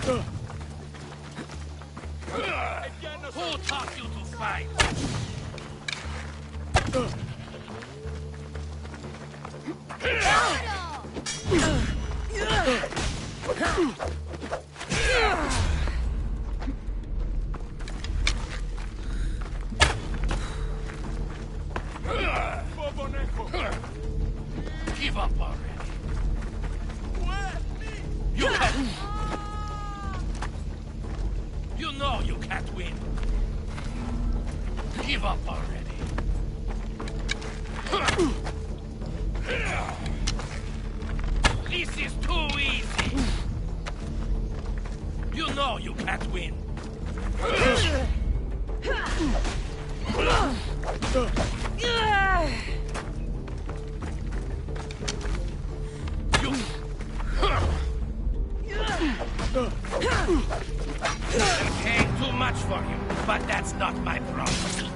Who taught you to fight? Give up already. You can't. You know you can't win. Give up already. This is too easy. You know you can't win. I'm paying too much for you, but that's not my problem.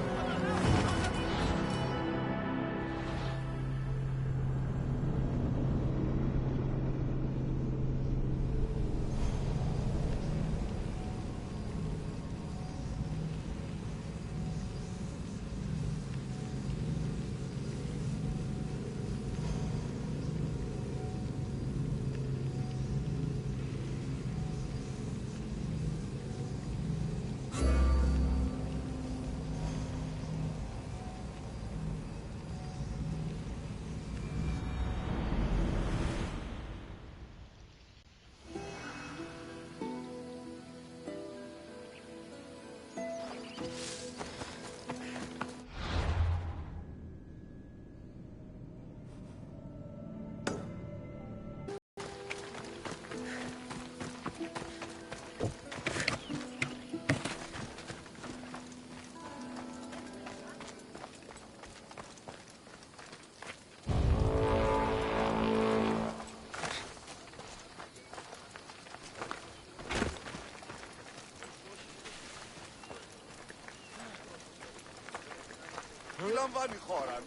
Λαμβάνει χώρα.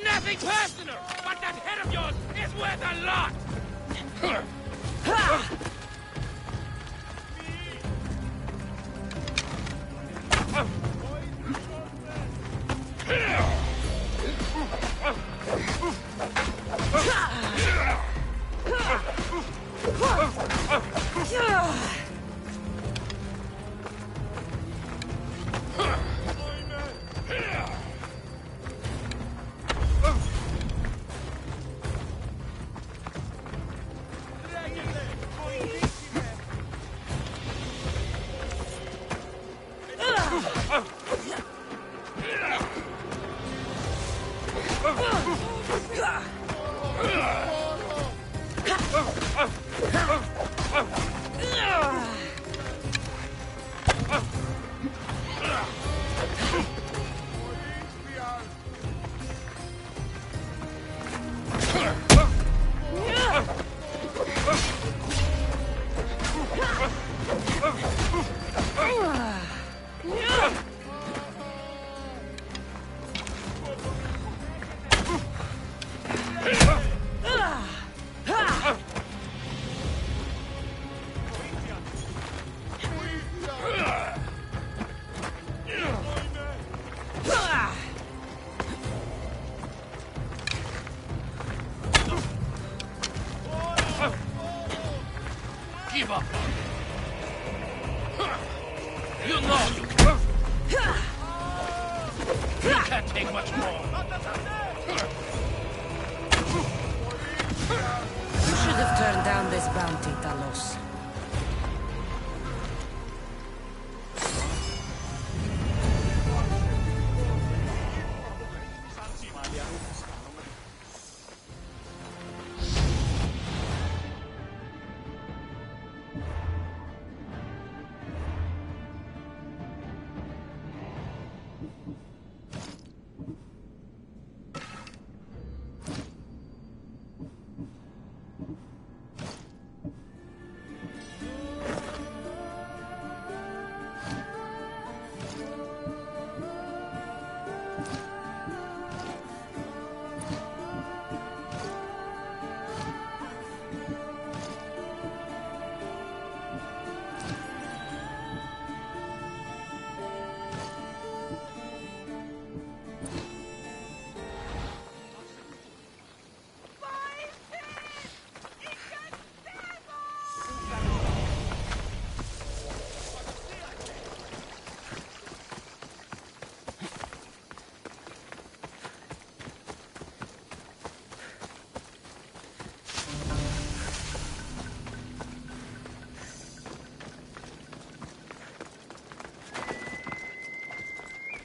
Nothing personal, but that head of yours is worth a lot! Give up. You know you can't. You can't take much more. You should have turned down this bounty, Talos.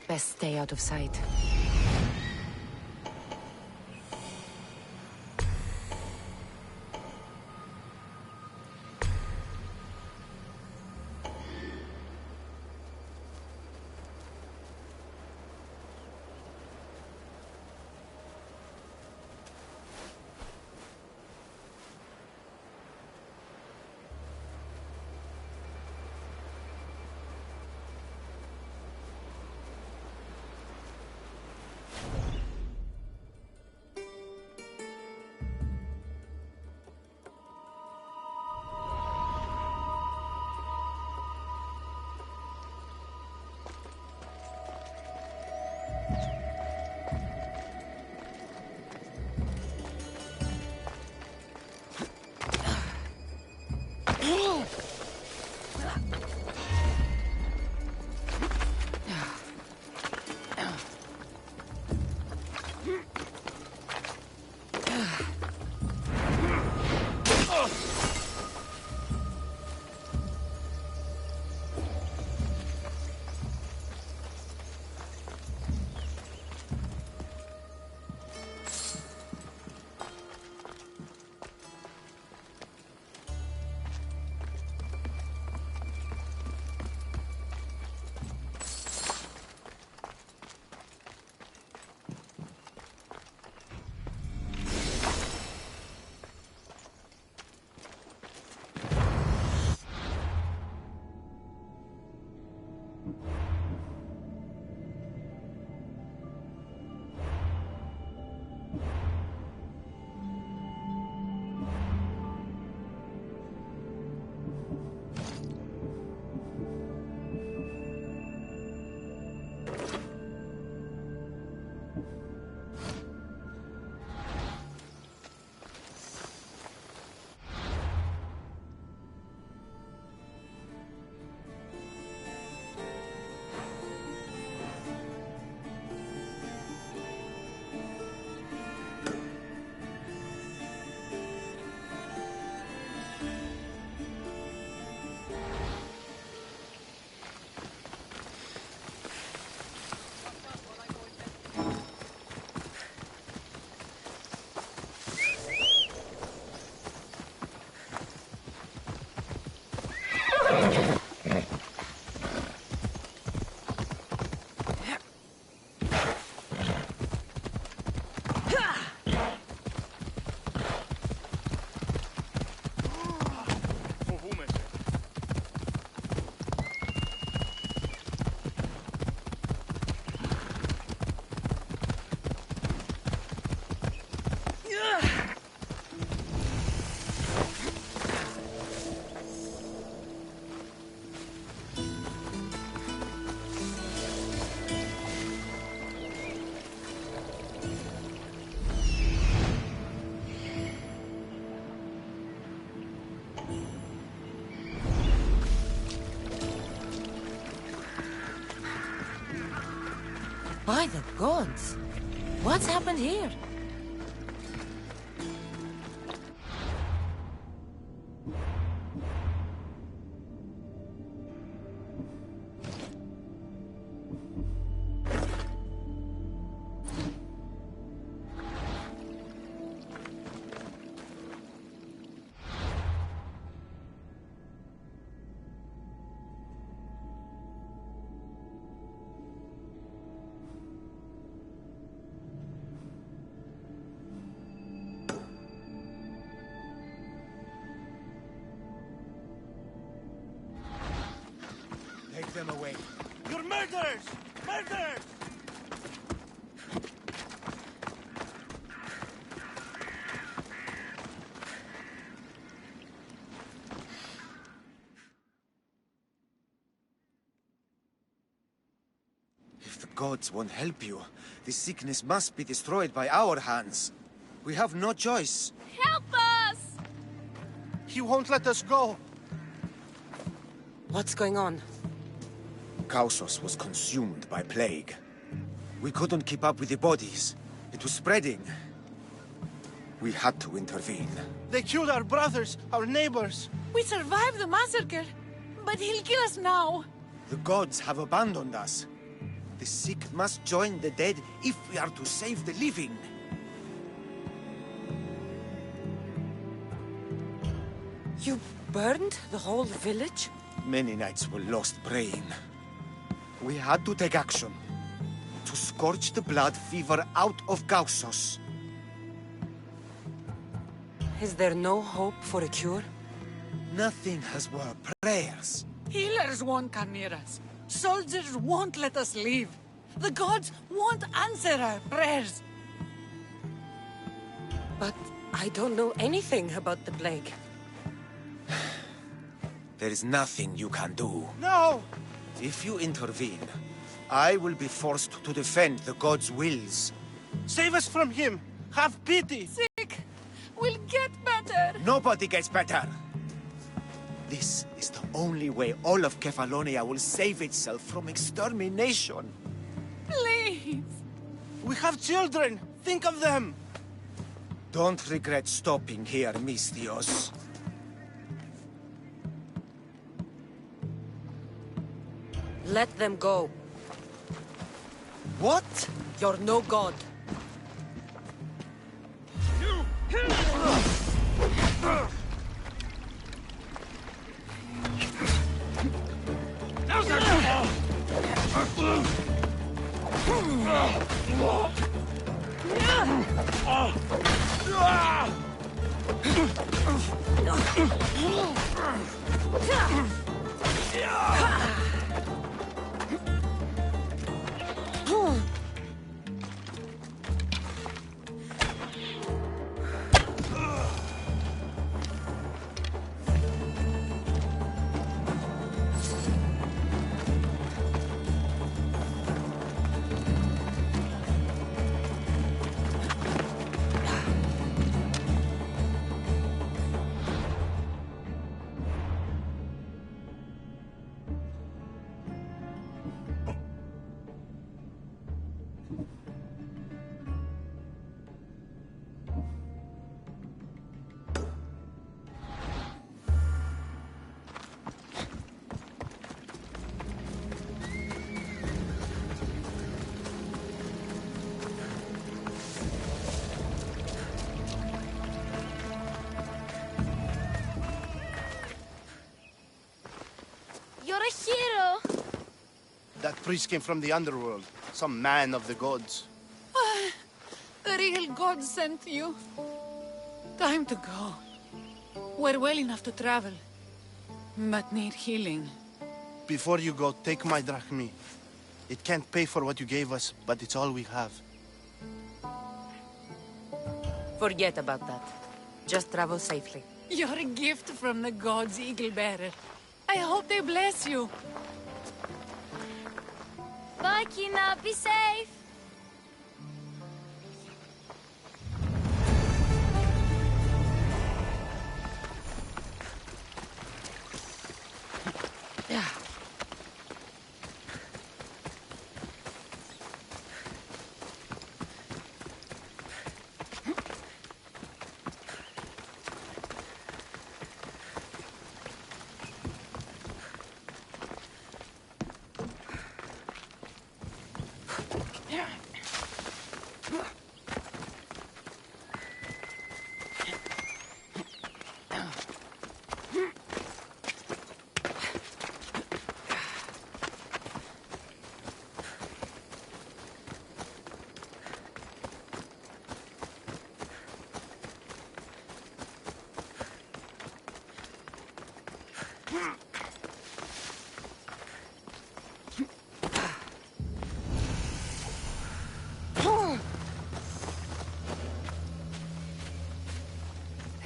Best stay out of sight. By the gods! What's happened here? Take them away. You're murderers! Murderers! If the gods won't help you, this sickness must be destroyed by our hands. We have no choice. Help us! He won't let us go! What's going on? Kausos was consumed by plague. We couldn't keep up with the bodies. It was spreading. We had to intervene. They killed our brothers, our neighbors! We survived the massacre, but he'll kill us now. The gods have abandoned us. The sick must join the dead if we are to save the living. You burned the whole village? Many nights were lost praying. We had to take action. To scorch the blood fever out of Gaussos. Is there no hope for a cure? Nothing has worked. Prayers. Healers won't come near us. Soldiers won't let us leave. The gods won't answer our prayers. But I don't know anything about the plague. There is nothing you can do. No! If you intervene, I will be forced to defend the gods' wills. Save us from him! Have pity! Sick! We'll get better! Nobody gets better! This is the only way all of Kefalonia will save itself from extermination. Please! We have children! Think of them! Don't regret stopping here, Mistios. Let them go. What? You're no god. You're a hero! That priest came from the underworld. Some man of the gods. The real god sent you. Time to go. We're well enough to travel, but need healing. Before you go, take my drachmi. It can't pay for what you gave us, but it's all we have. Forget about that. Just travel safely. You're a gift from the gods, Eagle Bearer. I hope they bless you. Bye, Kina. Be safe!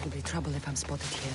There'll be trouble if I'm spotted here.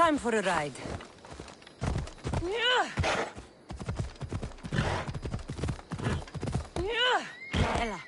time for a ride. Ella.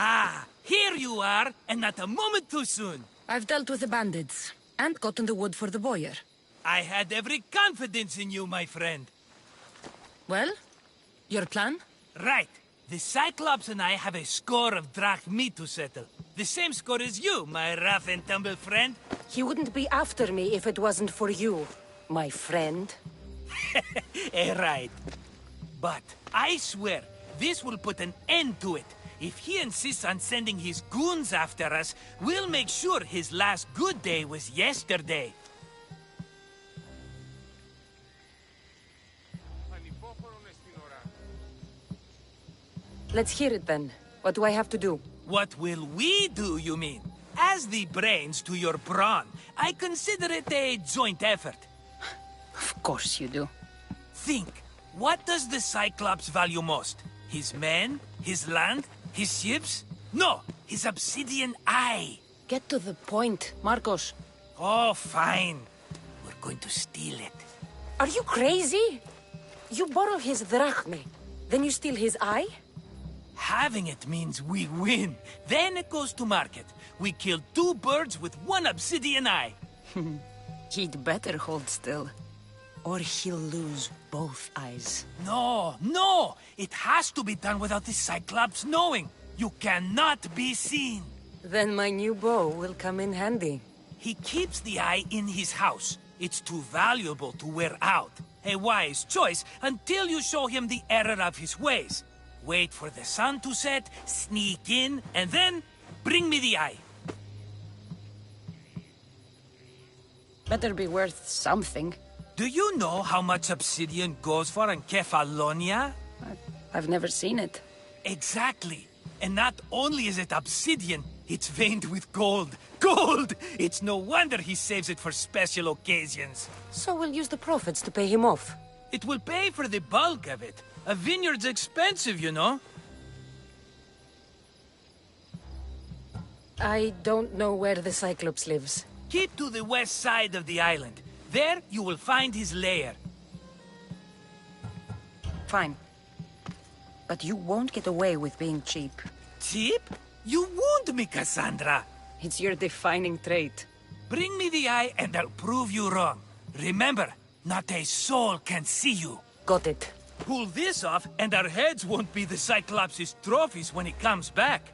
Ah, here you are, and not a moment too soon. I've dealt with the bandits, and gotten the wood for the boiler. I had every confidence in you, my friend. Well, your plan? Right. The Cyclops and I have a score of drachmi to settle. The same score as you, my rough and tumble friend. He wouldn't be after me if it wasn't for you, my friend. Right. But I swear, this will put an end to it. If he insists on sending his goons after us, we'll make sure his last good day was yesterday. Let's hear it then. What do I have to do? What will we do, you mean? As the brains to your brawn, I consider it a joint effort. Of course you do. Think, what does the Cyclops value most? His men? His land? His ships? No, his obsidian eye. Get to the point, Marcos. Oh, fine. We're going to steal it. Are you crazy? You borrow his drachmi, then you steal his eye? Having it means we win. Then it goes to market. We kill 2 birds with 1 obsidian eye. He'd better hold still, or he'll lose both eyes. No, no! It has to be done without the Cyclops knowing. You cannot be seen. Then my new bow will come in handy. He keeps the eye in his house. It's too valuable to wear out. A wise choice until you show him the error of his ways. Wait for the sun to set, sneak in, and then bring me the eye. Better be worth something. Do you know how much obsidian goes for in Kefalonia? I've never seen it. Exactly. And not only is it obsidian, it's veined with gold. Gold! It's no wonder he saves it for special occasions. So we'll use the profits to pay him off. It will pay for the bulk of it. A vineyard's expensive, you know. I don't know where the Cyclops lives. Keep to the west side of the island. There you will find his lair. Fine. But you won't get away with being cheap. Cheap? You wound me, Cassandra. It's your defining trait. Bring me the eye and I'll prove you wrong. Remember, not a soul can see you. Got it. Pull this off, and our heads won't be the Cyclops' trophies when he comes back.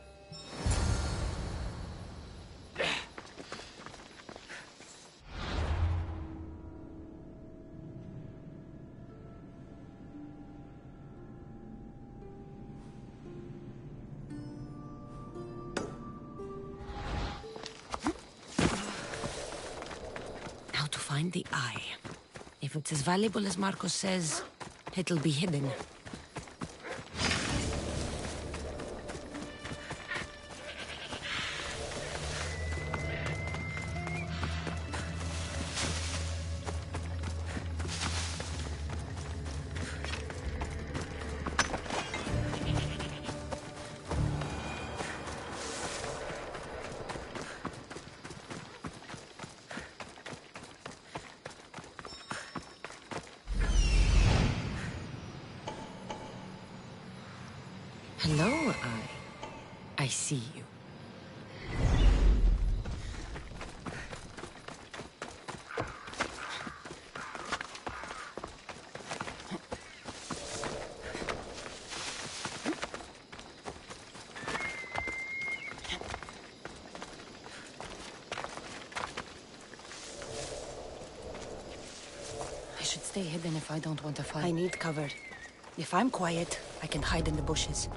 Now to find the eye. If it's as valuable as Marcos says, it'll be hidden. Hello, Eye. I see you. I should stay hidden if I don't want to fight. I need cover. If I'm quiet, I can hide in the bushes.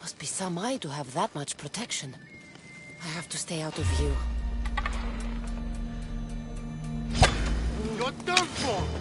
Must be some eye to have that much protection. I have to stay out of view. You're done for!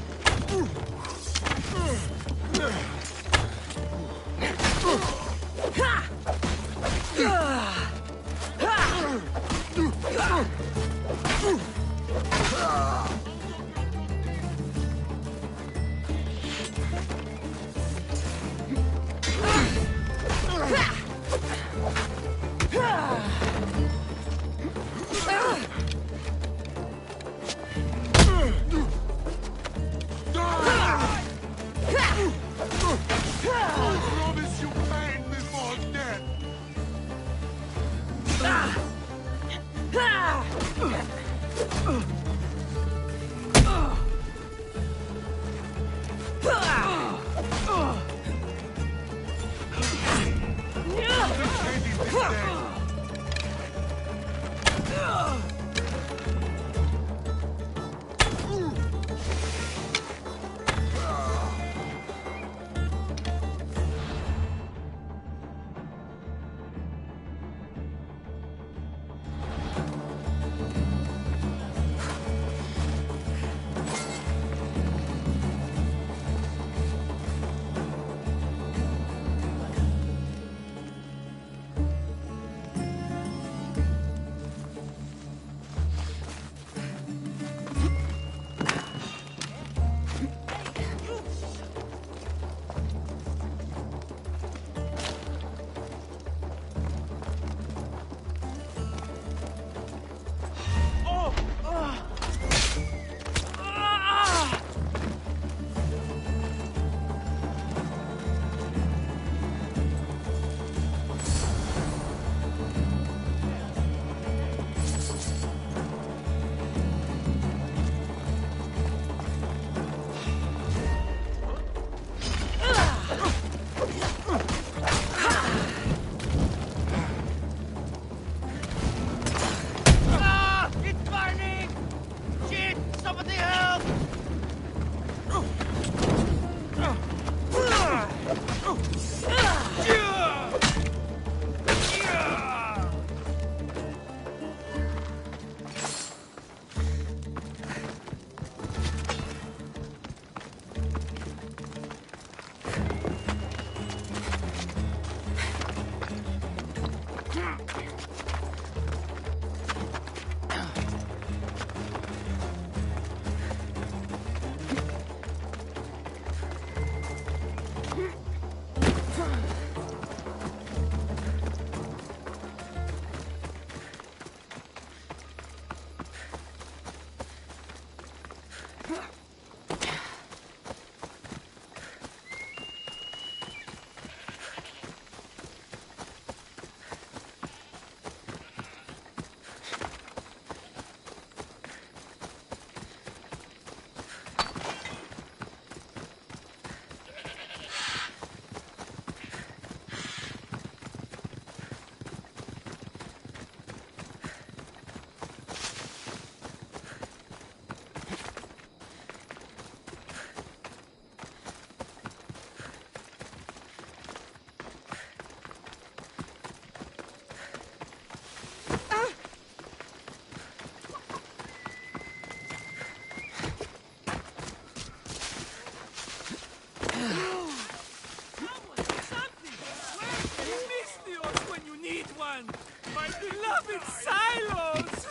My beloved silos!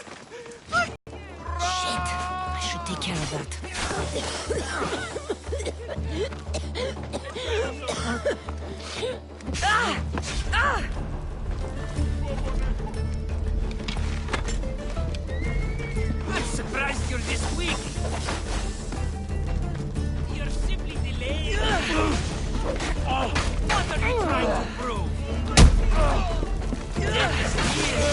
Shit! I should take care of that. I'm surprised you're this weak. You're simply delayed. What are you trying to prove? Death is near.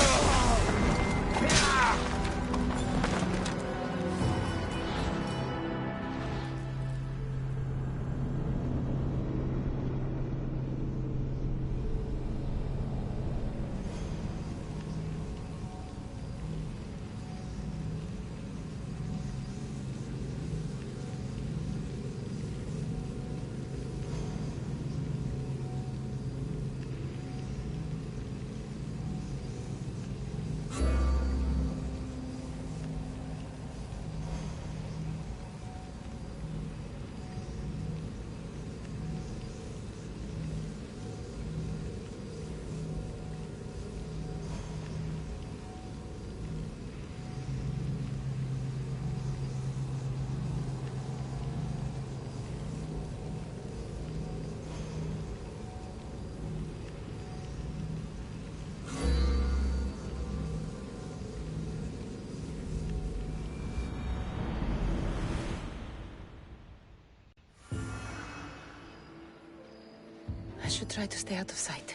I should try to stay out of sight.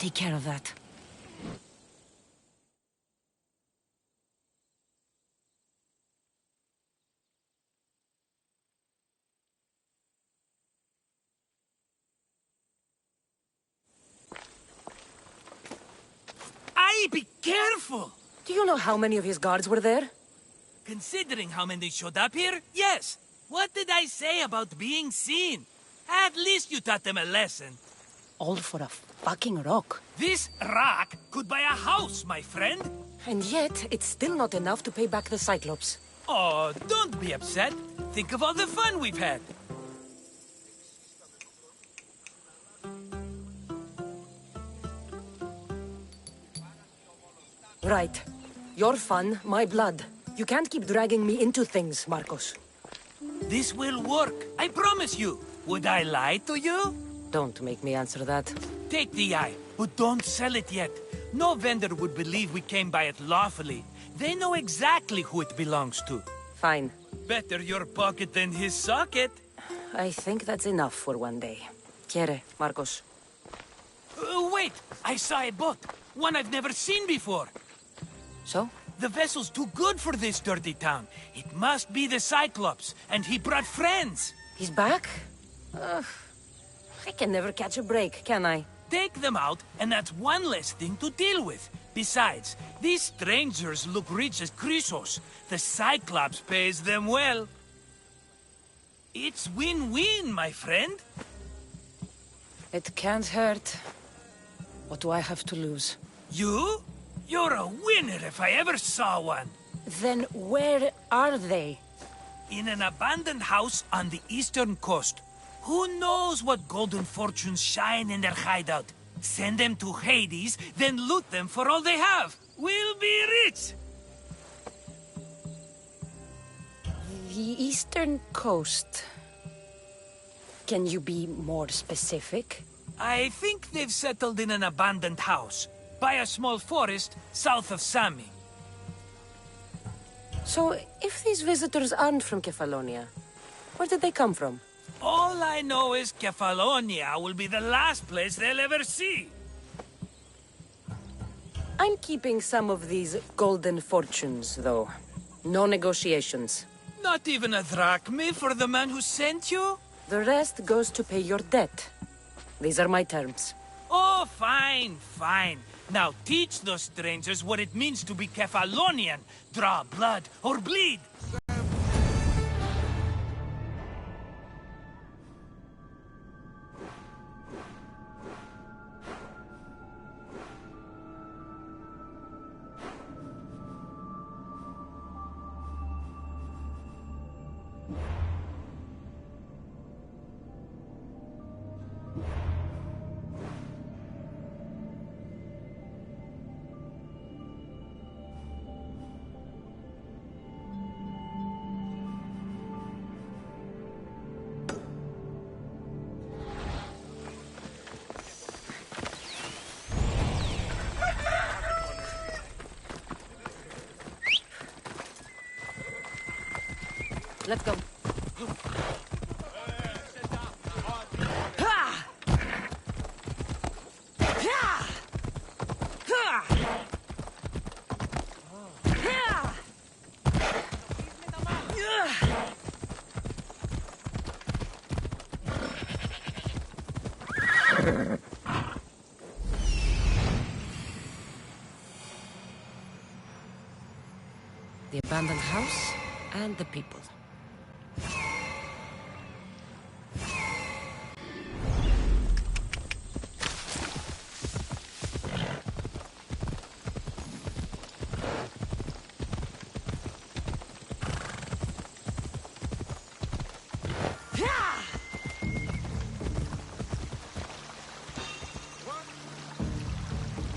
take care of that. Aye, be careful! Do you know how many of his guards were there? Considering how many showed up here, yes. What did I say about being seen? At least you taught them a lesson. All for a fucking rock. This rock could buy a house, my friend. And yet, it's still not enough to pay back the Cyclops. Oh, don't be upset. Think of all the fun we've had. Right. Your fun, my blood. You can't keep dragging me into things, Marcos. This will work, I promise you. Would I lie to you? Don't make me answer that. Take the eye, but don't sell it yet. No vendor would believe we came by it lawfully. They know exactly who it belongs to. Fine. Better your pocket than his socket. I think that's enough for one day. Quiere, Marcos. Wait! I saw a boat. One I've never seen before. So? The vessel's too good for this dirty town. It must be the Cyclops, and he brought friends. He's back? I can never catch a break, can I? Take them out, and that's one less thing to deal with. Besides, these strangers look rich as Chrysos. The Cyclops pays them well. It's win-win, my friend. It can't hurt. What do I have to lose? You? You're a winner if I ever saw one. Then where are they? In an abandoned house on the eastern coast. Who knows what golden fortunes shine in their hideout? Send them to Hades, then loot them for all they have. We'll be rich! The eastern coast. Can you be more specific? I think they've settled in an abandoned house, by a small forest south of Sami. So, if these visitors aren't from Kefalonia, where did they come from? All I know is Kefalonia will be the last place they'll ever see. I'm keeping some of these golden fortunes, though. No negotiations. Not even a drachme for the man who sent you? The rest goes to pay your debt. These are my terms. Oh, fine, fine. Now teach those strangers what it means to be Kefalonian. Draw blood or bleed. Let's go. The abandoned house and the people.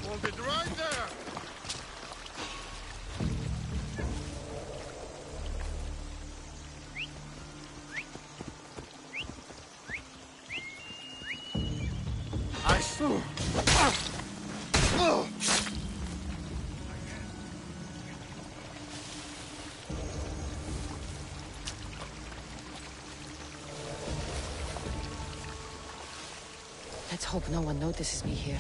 Hold it right there! I saw. Let's hope no one notices me here.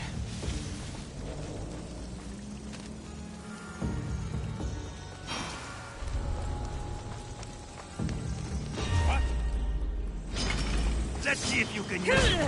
Let's see if you can use it.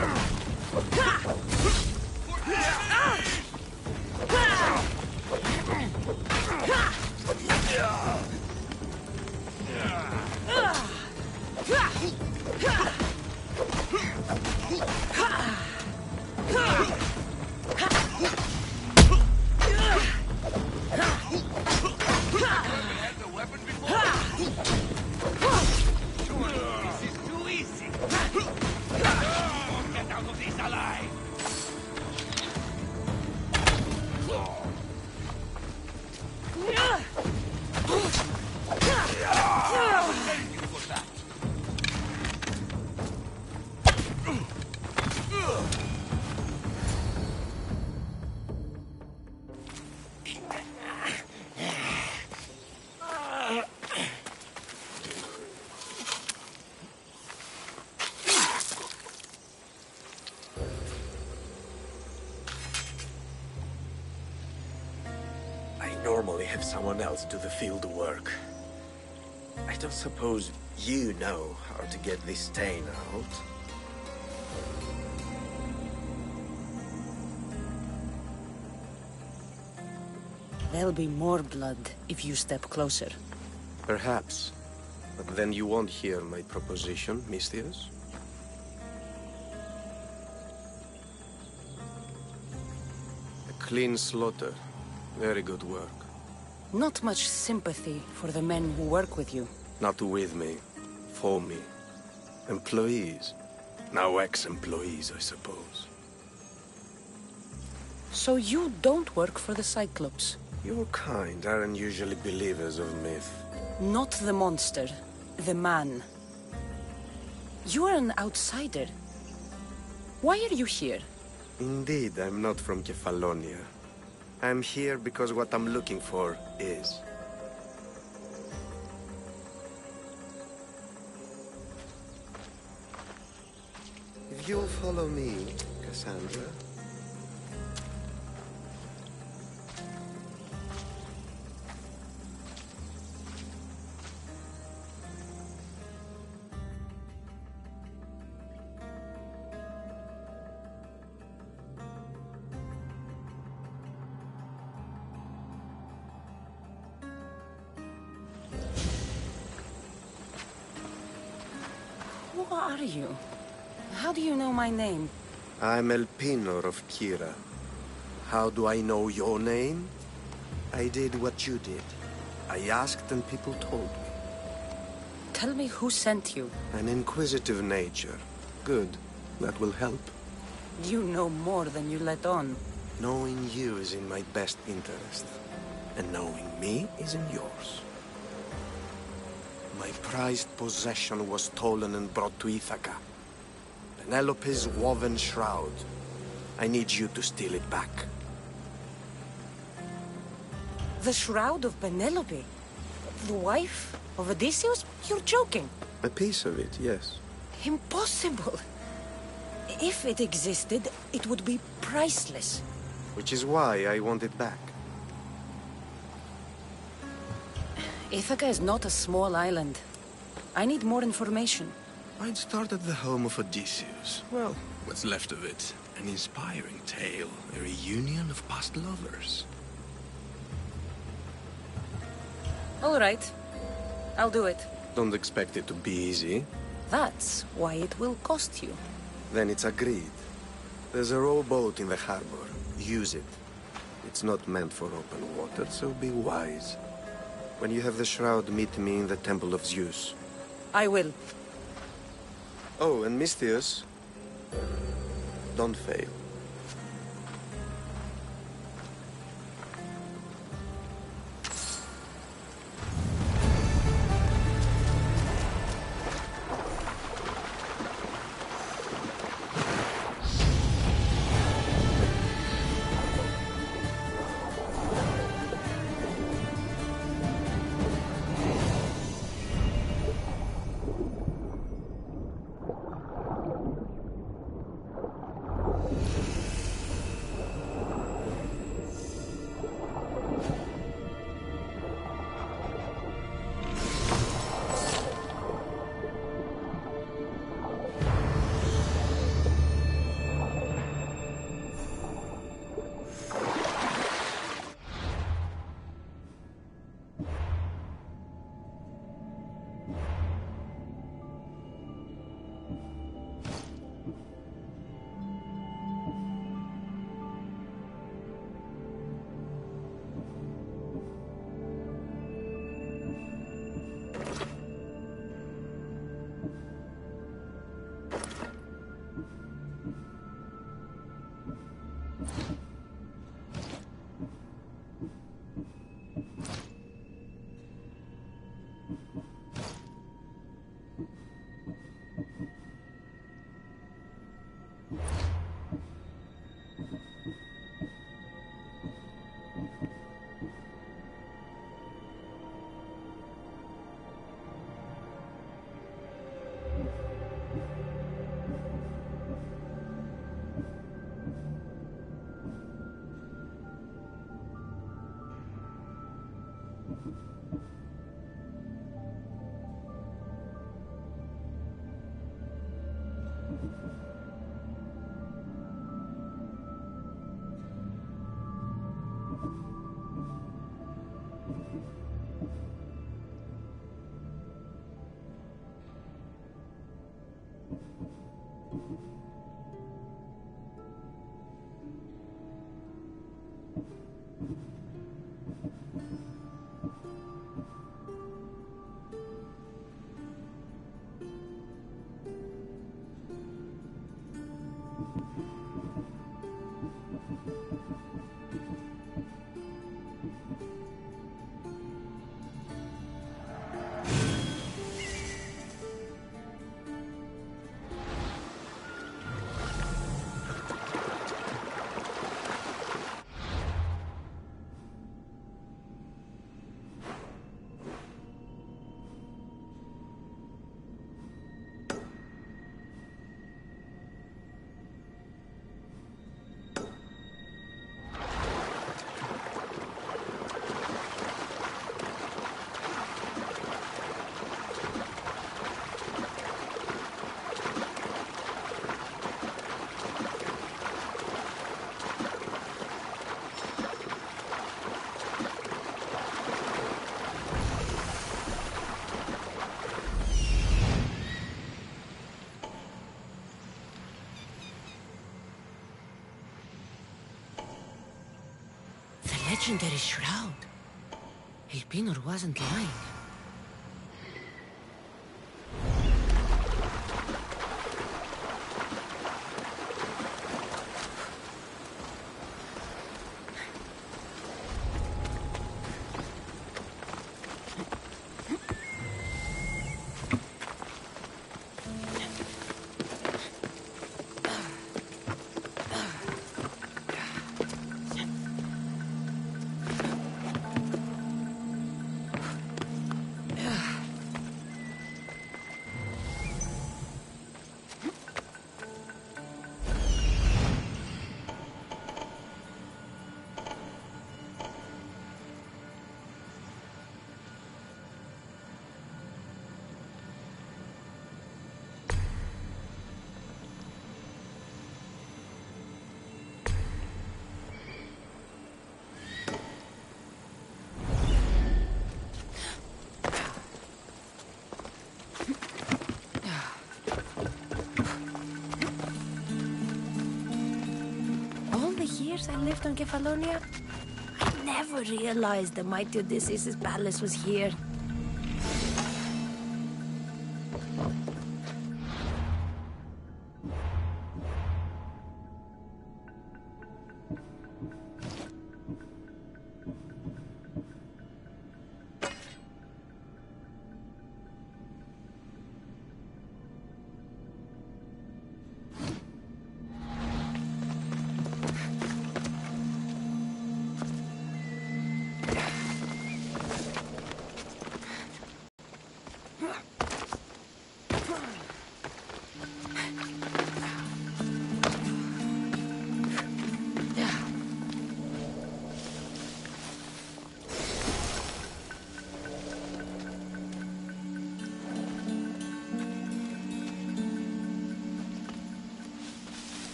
Normally have someone else do the field work. I don't suppose you know how to get this stain out. There'll be more blood if you step closer. Perhaps. But then you won't hear my proposition, Misthios. A clean slaughter. Very good work. Not much sympathy for the men who work with you. Not with me. For me. Employees. Now ex-employees, I suppose. So you don't work for the Cyclops? Your kind aren't usually believers of myth. Not the monster. The man. You are an outsider. Why are you here? Indeed, I'm not from Kefalonia. I'm here because what I'm looking for is. If you'll follow me, Cassandra. Who are you? How do you know my name? I'm Elpinor of Kira. How do I know your name? I did what you did. I asked and people told me. Tell me who sent you. An inquisitive nature. Good. That will help. You know more than you let on. Knowing you is in my best interest. And knowing me is in yours. My prized possession was stolen and brought to Ithaca. Penelope's woven shroud. I need you to steal it back. The shroud of Penelope? The wife of Odysseus? You're joking. A piece of it, yes. Impossible. If it existed, it would be priceless. Which is why I want it back. Ithaca is not a small island. I need more information. I'd start at the home of Odysseus. Well, what's left of it. An inspiring tale. A reunion of past lovers. All right. I'll do it. Don't expect it to be easy. That's why it will cost you. Then it's agreed. There's a rowboat in the harbor. Use it. It's not meant for open water, so be wise. When you have the shroud, meet me in the Temple of Zeus. I will. Oh, and Misthios, don't fail. Legendary shroud. Elpinor wasn't lying. I lived on Kefalonia, I never realized the mighty Odysseus' palace was here.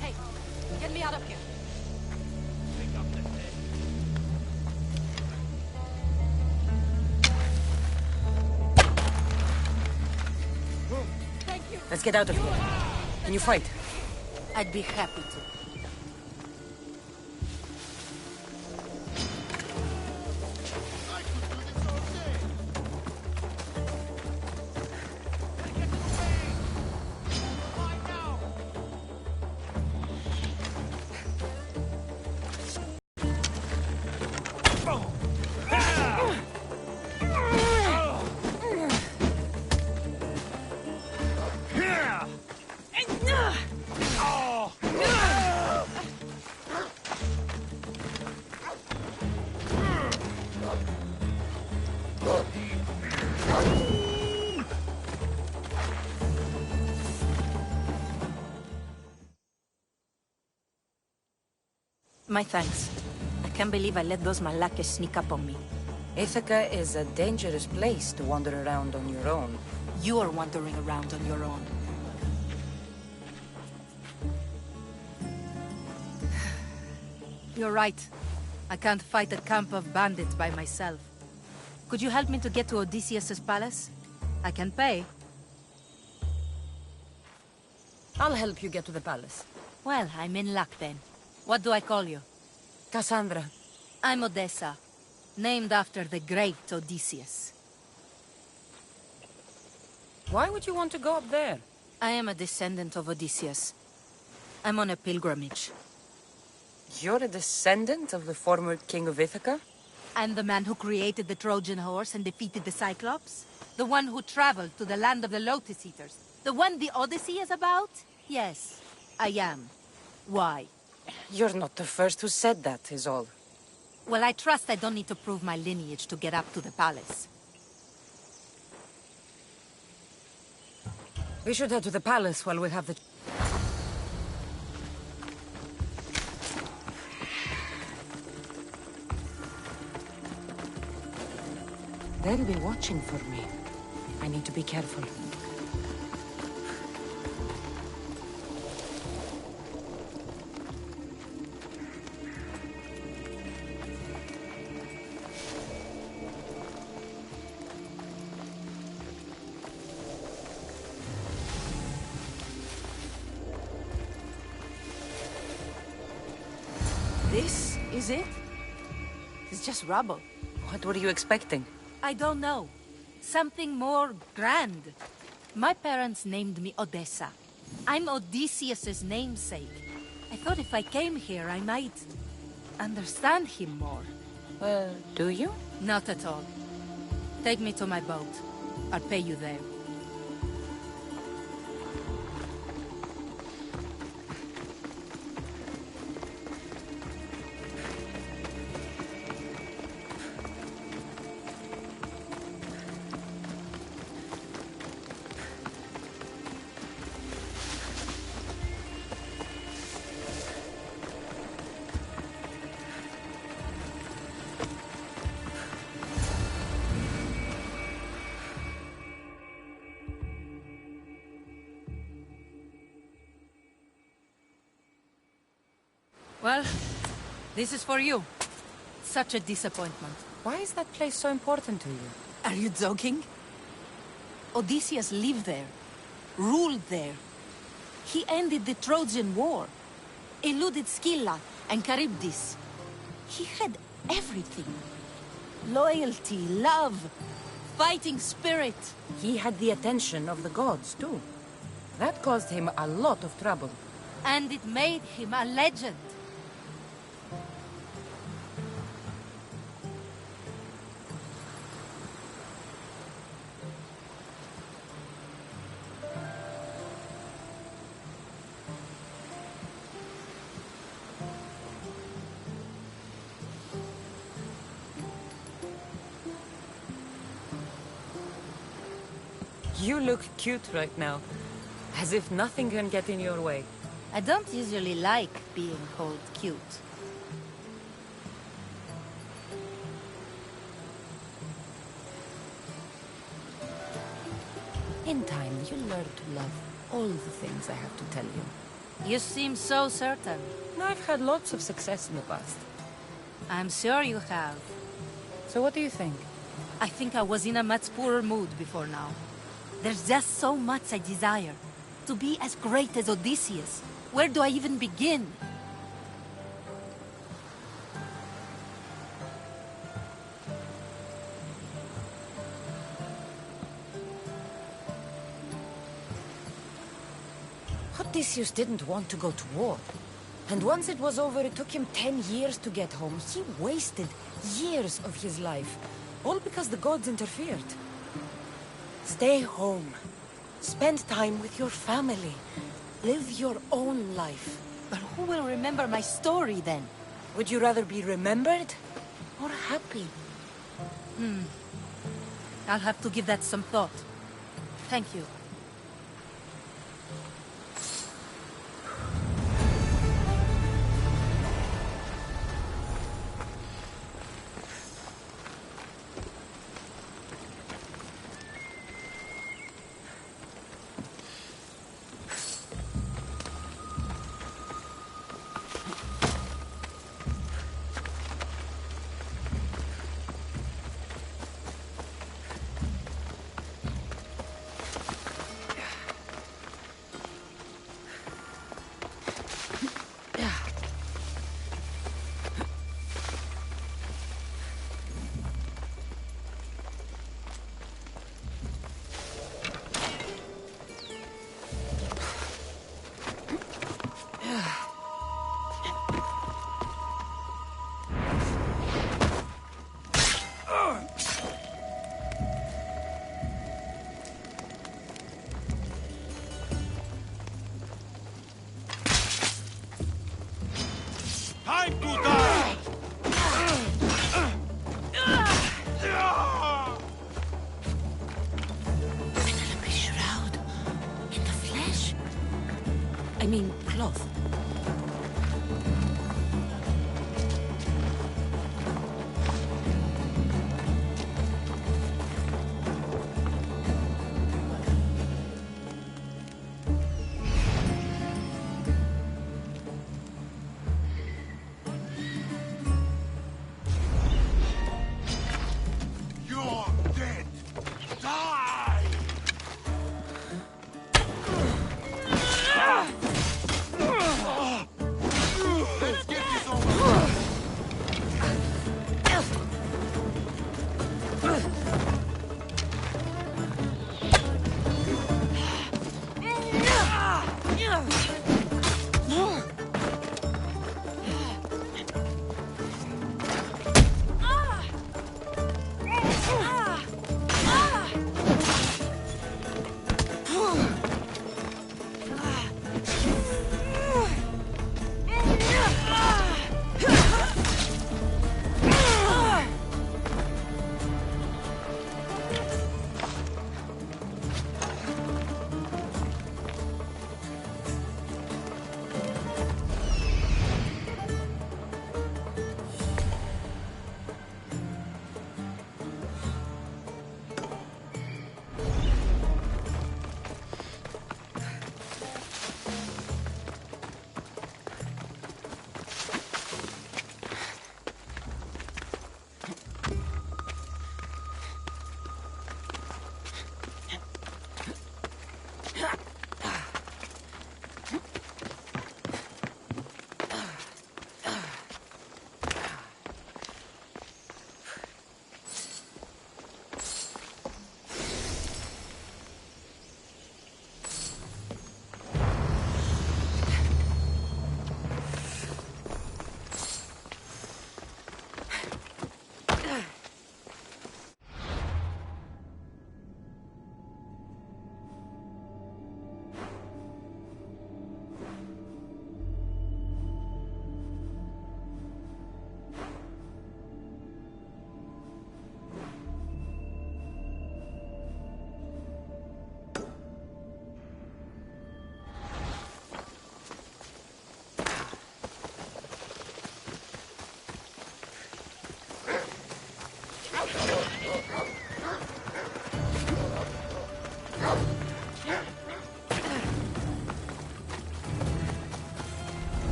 Hey, get me out of here. Thank you. Let's get out of here. Can you fight? I'd be happy to. My thanks. I can't believe I let those Malakas sneak up on me. Ithaca is a dangerous place to wander around on your own. You're wandering around on your own. You're right. I can't fight a camp of bandits by myself. Could you help me to get to Odysseus's palace? I can pay. I'll help you get to the palace. Well, I'm in luck then. What do I call you? Cassandra. I'm Odessa, named after the great Odysseus. Why would you want to go up there? I am a descendant of Odysseus. I'm on a pilgrimage. You're a descendant of the former king of Ithaca? I'm the man who created the Trojan horse and defeated the Cyclops. The one who traveled to the land of the Lotus Eaters. The one the Odyssey is about? Yes, I am. Why? You're not the first who said that, is all. Well, I trust I don't need to prove my lineage to get up to the palace. We should head to the palace while we have the... They'll be watching for me. I need to be careful. This is it? It's just rubble. What were you expecting? I don't know. Something more grand. My parents named me Odessa. I'm Odysseus's namesake. I thought if I came here, I might understand him more. Well, do you? Not at all. Take me to my boat. I'll pay you there. Well, this is for you. Such a disappointment. Why is that place so important to you? Are you joking? Odysseus lived there, ruled there. He ended the Trojan War, eluded Scylla and Charybdis. He had everything. Loyalty, love, fighting spirit. He had the attention of the gods, too. That caused him a lot of trouble. And it made him a legend. You look cute right now. As if nothing can get in your way. I don't usually like being called cute. In time, you'll learn to love all the things I have to tell you. You seem so certain. I've had lots of success in the past. I'm sure you have. So what do you think? I think I was in a much poorer mood before now. There's just so much I desire. To be as great as Odysseus. Where do I even begin? Odysseus didn't want to go to war. And once it was over, it took him 10 years to get home. He wasted years of his life. All because the gods interfered. Stay home. Spend time with your family. Live your own life. But who will remember my story then? Would you rather be remembered or happy? I'll have to give that some thought. Thank you. I mean, cloth. You're dead. Die!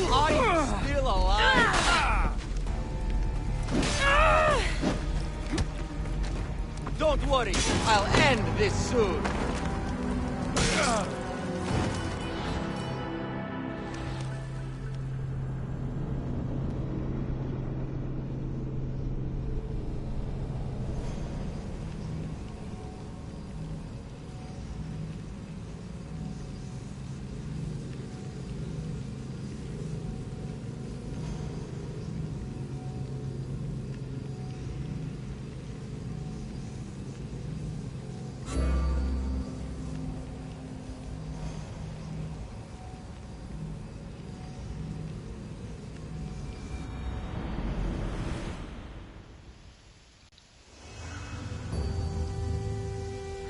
Are you still alive? Don't worry, I'll end this soon.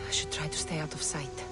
I should try to stay out of sight.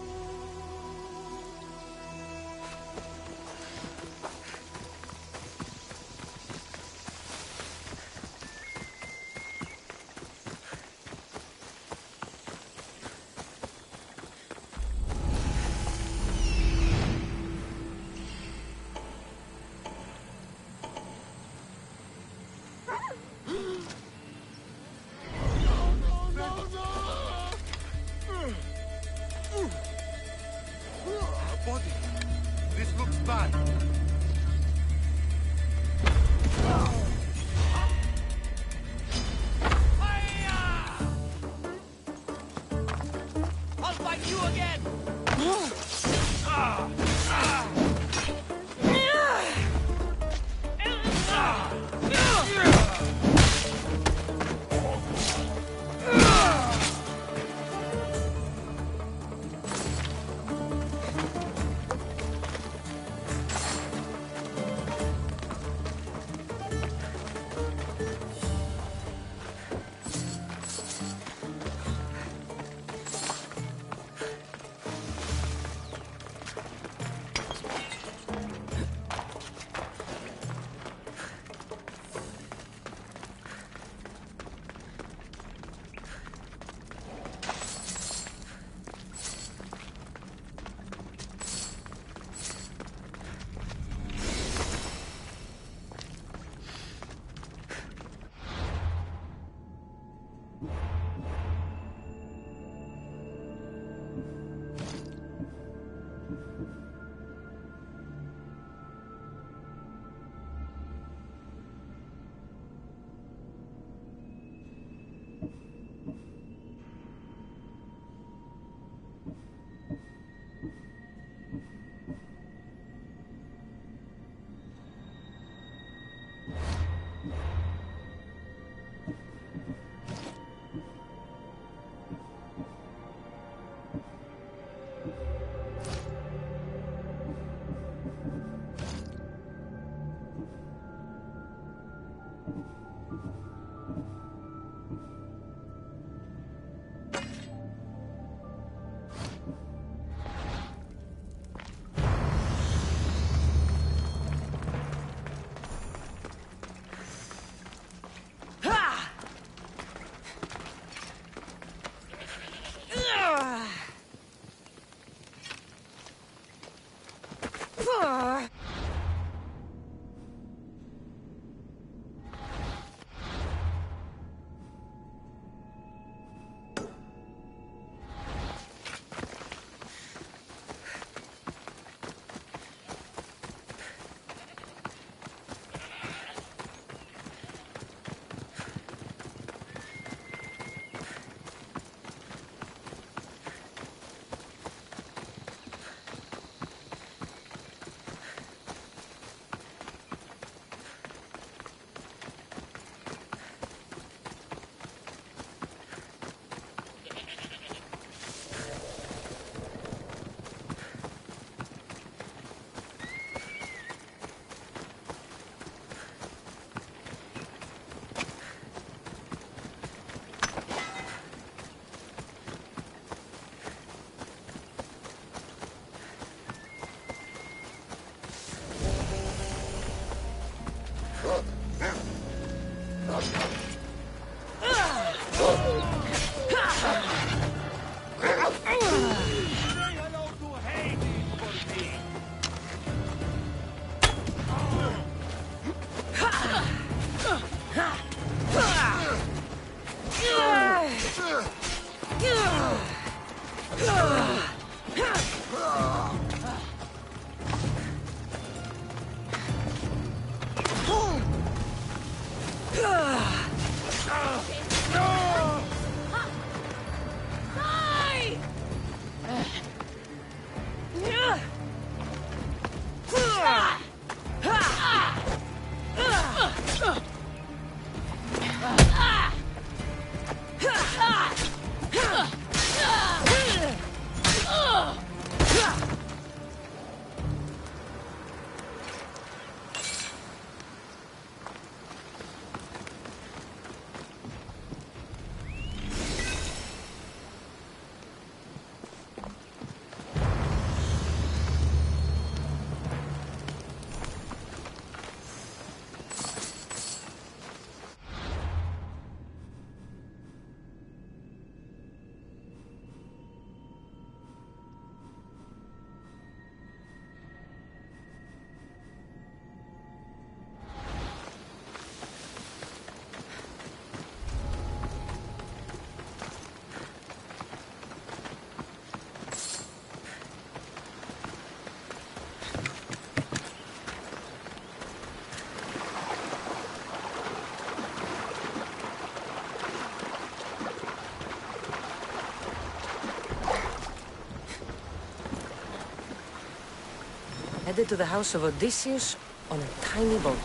Headed to the house of Odysseus on a tiny boat.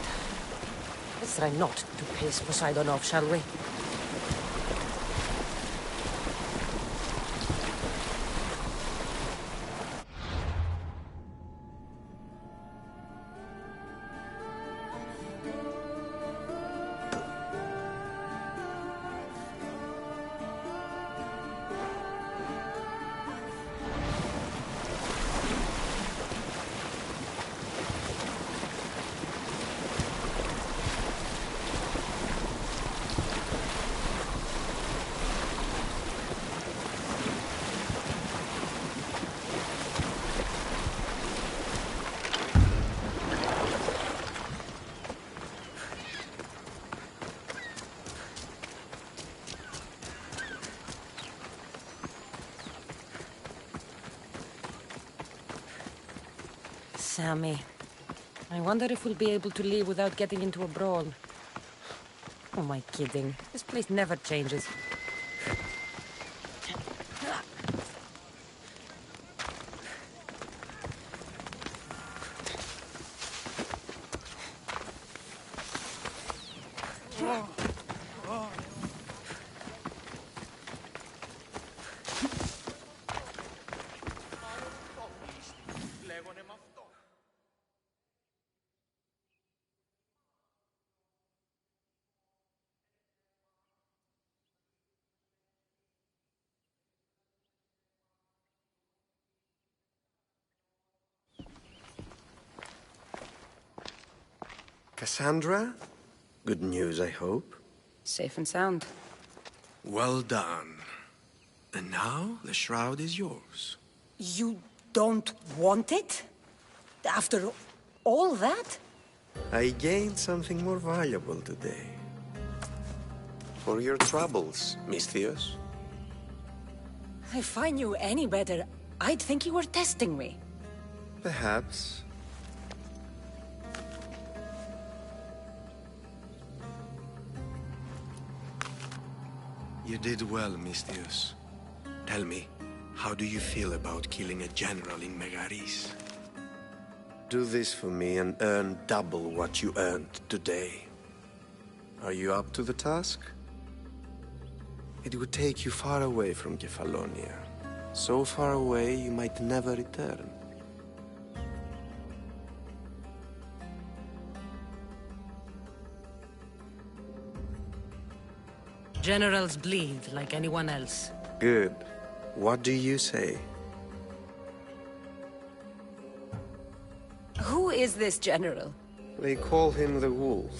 Let's try not to piss Poseidon off, shall we? Sammy. I wonder if we'll be able to leave without getting into a brawl. Oh, am I kidding? This place never changes. Cassandra? Good news, I hope. Safe and sound. Well done. And now the shroud is yours. You don't want it? After all that? I gained something more valuable today. For your troubles, Misthios. If I knew any better, I'd think you were testing me. Perhaps. You did well, Misthios. Tell me, how do you feel about killing a general in Megaris? Do this for me and earn double what you earned today. Are you up to the task? It would take you far away from Kefalonia. So far away you might never return. Generals bleed like anyone else. Good. What do you say? Who is this general? They call him the Wolf.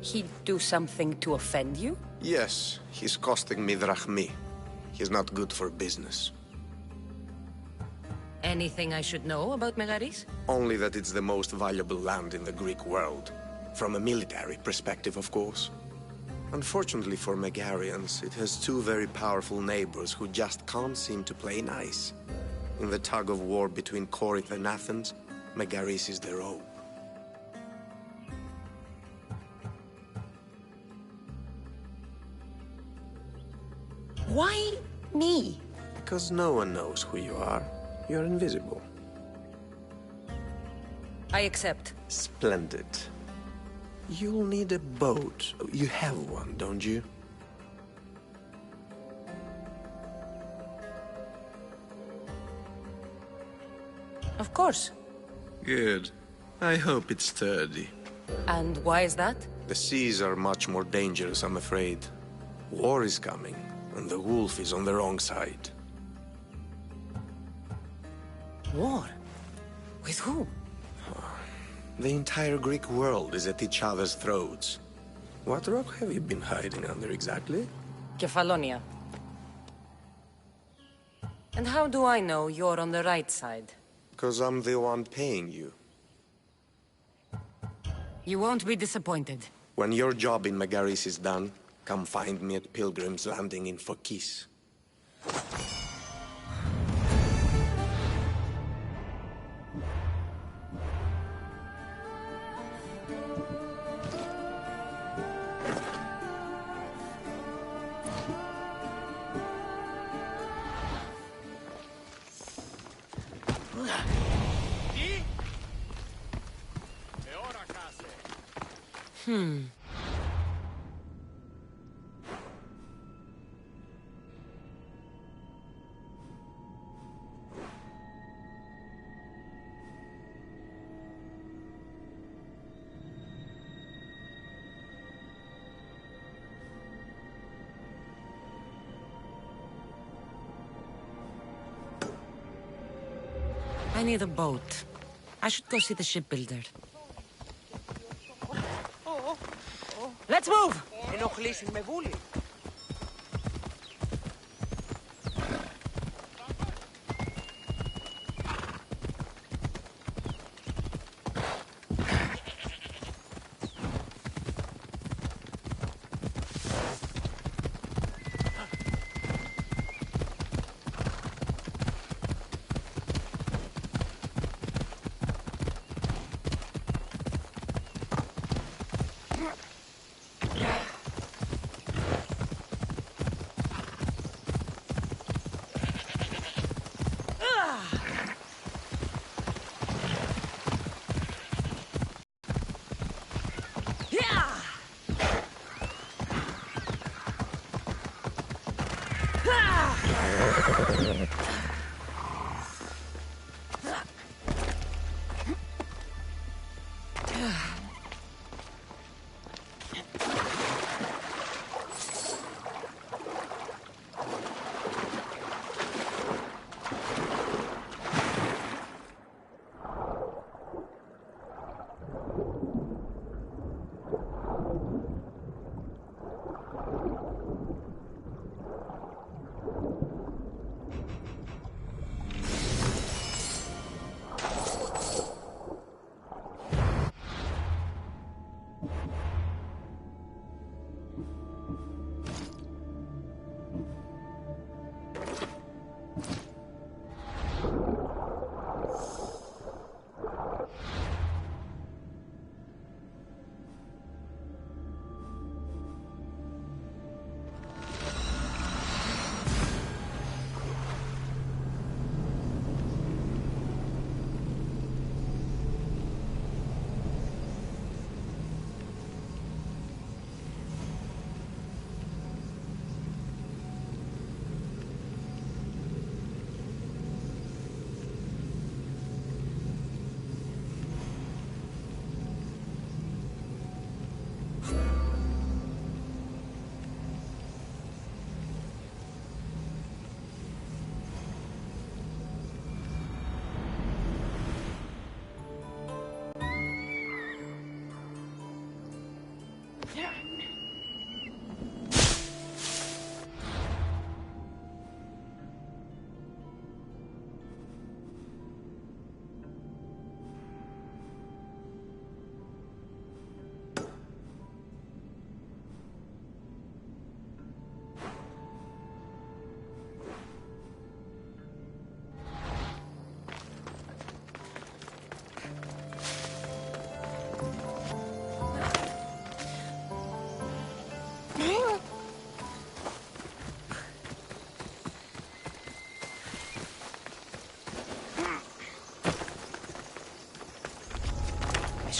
He'd do something to offend you? Yes, he's costing me drachmi. He's not good for business. Anything I should know about Megaris? Only that it's the most valuable land in the Greek world. From a military perspective, of course. Unfortunately for Megarians, it has two very powerful neighbors who just can't seem to play nice. In the tug of war between Corinth and Athens, Megaris is the rope. Why me? Because no one knows who you are. You're invisible. I accept. Splendid. You'll need a boat. You have one, don't you? Of course. Good. I hope it's sturdy. And why is that? The seas are much more dangerous, I'm afraid. War is coming, and the wolf is on the wrong side. War? With who? The entire Greek world is at each other's throats. What rock have you been hiding under exactly? Kefalonia. And how do I know you're on the right side? Because I'm the one paying you. You won't be disappointed. When your job in Megaris is done, come find me at Pilgrim's Landing in Phokis. I need a boat. I should go see the shipbuilder. Let's move! Ενοχλήσεις με βούλη.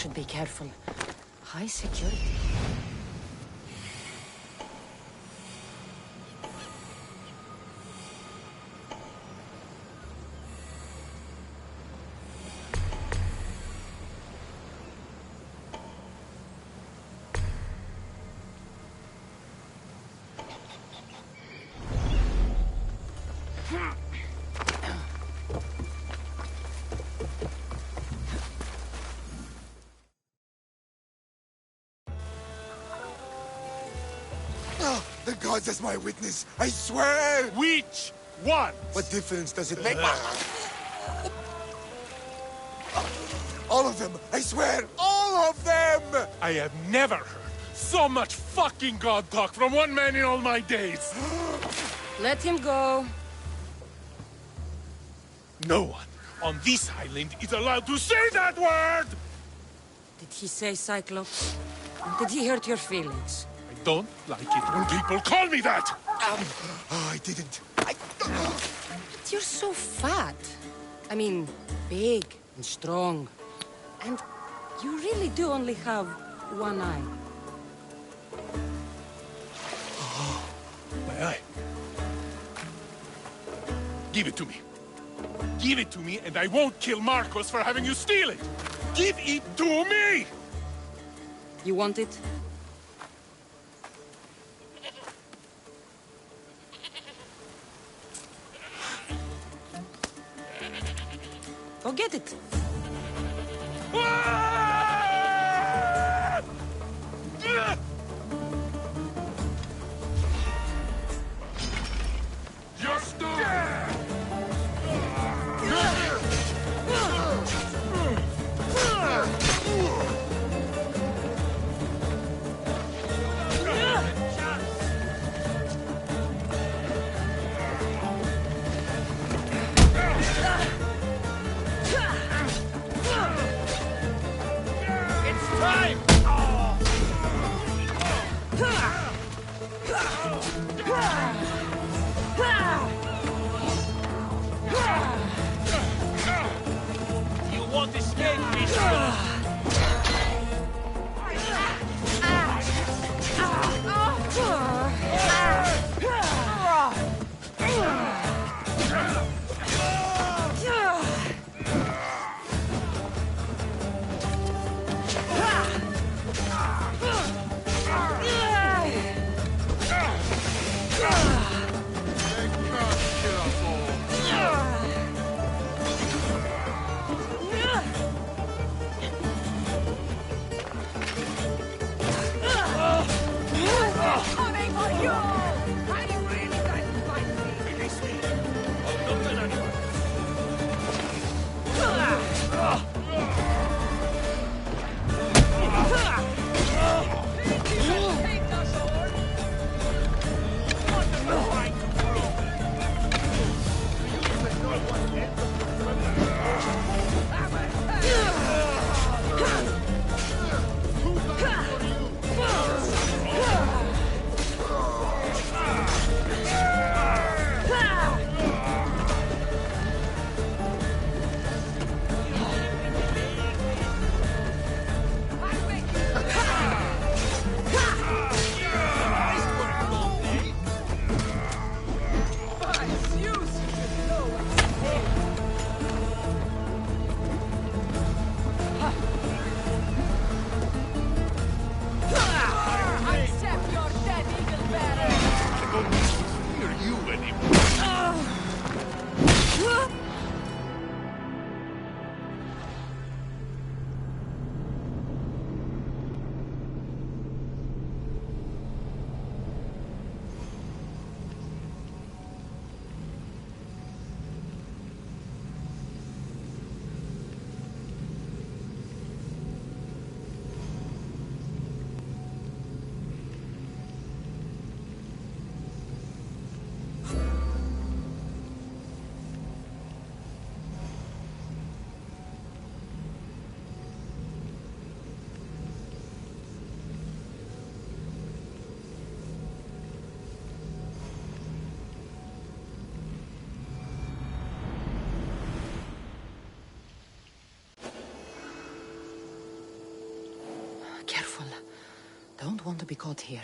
should be careful. High security. The gods as my witness, I swear! Which one? What difference does it make? All of them! I swear! All of them! I have never heard so much fucking god talk from one man in all my days. Let him go. No one on this island is allowed to say that word! Did he say Cyclops? Did he hurt your feelings? I don't like it when people call me that! Oh, I didn't. But you're so fat. I mean, big and strong. And you really do only have one eye. My eye. Give it to me. Give it to me, and I won't kill Marcos for having you steal it! Give it to me! You want it? Go get it. Just do time! You won't escape me, Don't want to be caught here.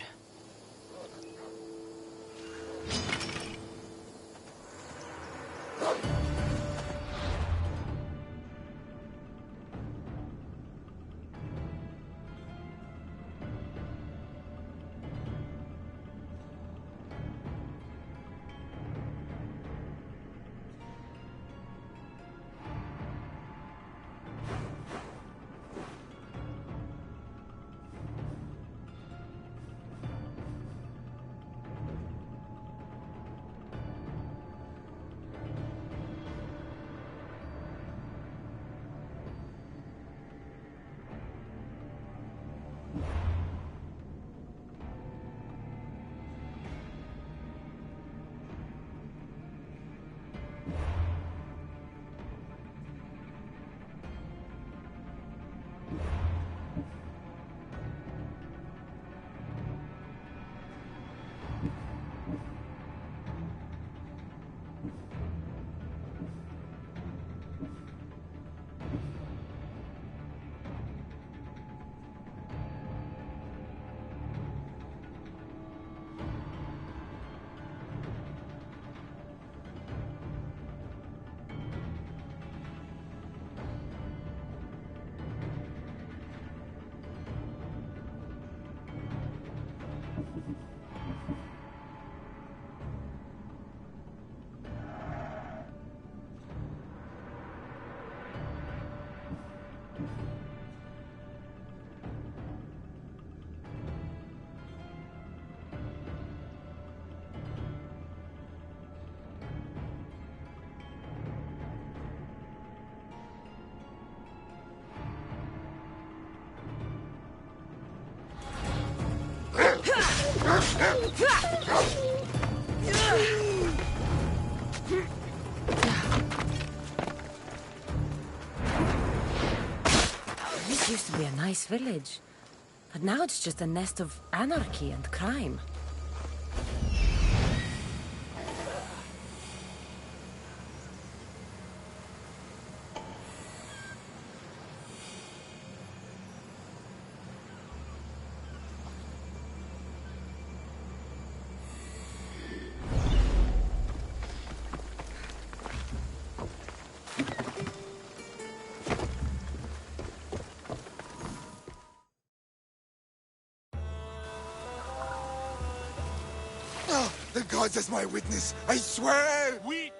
This used to be a nice village, but now it's just a nest of anarchy and crime. The gods as my witness, I swear! Wheat!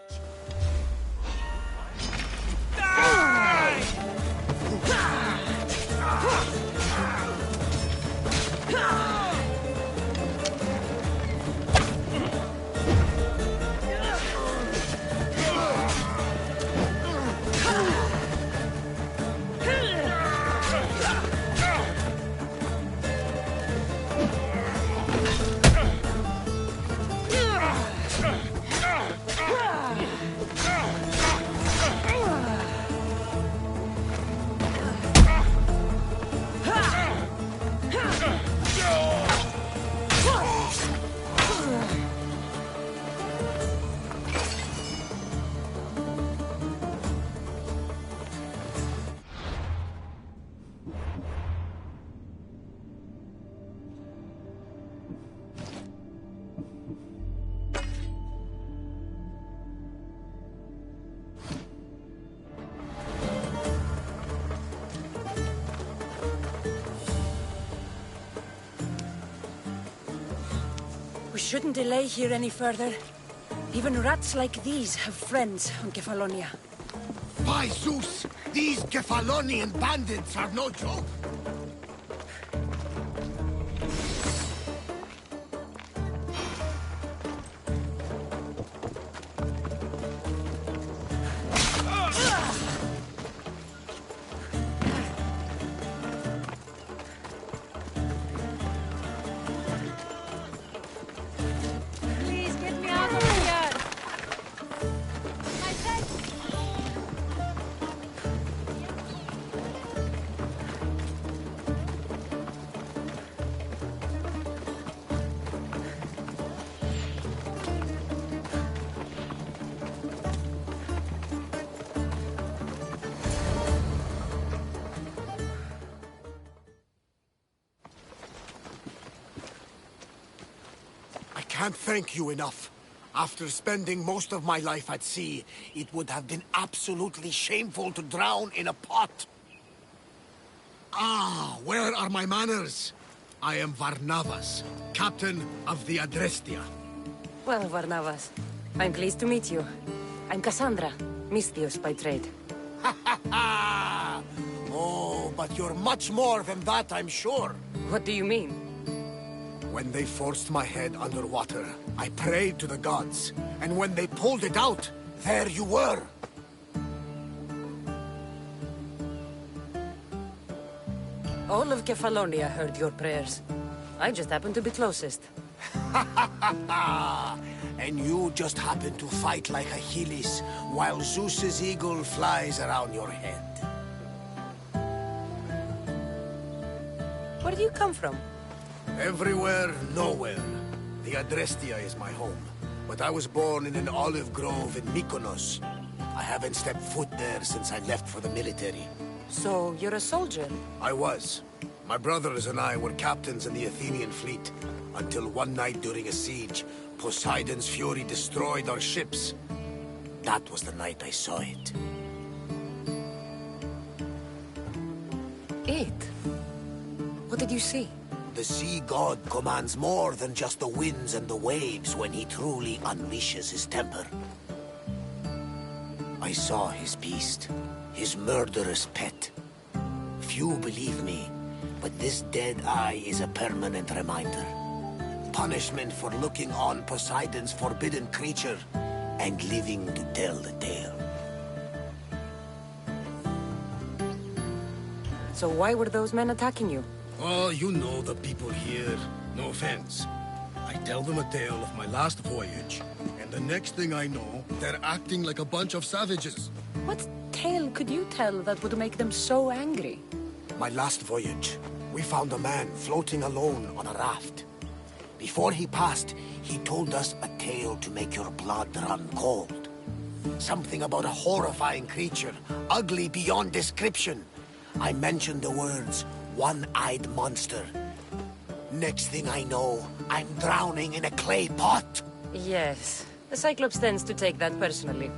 We shouldn't delay here any further. Even rats like these have friends on Kefalonia. By Zeus! These Kefalonian bandits are no joke! Please get me out of here! My bed! can't thank you enough. After spending most of my life at sea, it would have been absolutely shameful to drown in a pot. Ah, where are my manners? I am Varnavas, captain of the Adrestia. Well, Varnavas, I'm pleased to meet you. I'm Cassandra, Misthios by trade. Oh, but you're much more than that, I'm sure. What do you mean? When they forced my head underwater, I prayed to the gods. And when they pulled it out, there you were. All of Kefalonia heard your prayers. I just happened to be closest. And you just happened to fight like Achilles, while Zeus's eagle flies around your head. Where do you come from? Everywhere, nowhere. The Adrestia is my home. But I was born in an olive grove in Mykonos. I haven't stepped foot there since I left for the military. So, you're a soldier? I was. My brothers and I were captains in the Athenian fleet, until one night during a siege, Poseidon's fury destroyed our ships. That was the night I saw it. It? What did you see? The sea god commands more than just the winds and the waves when he truly unleashes his temper. I saw his beast, his murderous pet. Few believe me, but this dead eye is a permanent reminder. Punishment for looking on Poseidon's forbidden creature and living to tell the tale. So why were those men attacking you? Oh, you know the people here. No offense. I tell them a tale of my last voyage, and the next thing I know, they're acting like a bunch of savages. What tale could you tell that would make them so angry? My last voyage, we found a man floating alone on a raft. Before he passed, he told us a tale to make your blood run cold. Something about a horrifying creature, ugly beyond description. I mentioned the words, one-eyed monster. Next thing I know, I'm drowning in a clay pot. Yes. The Cyclops tends to take that personally.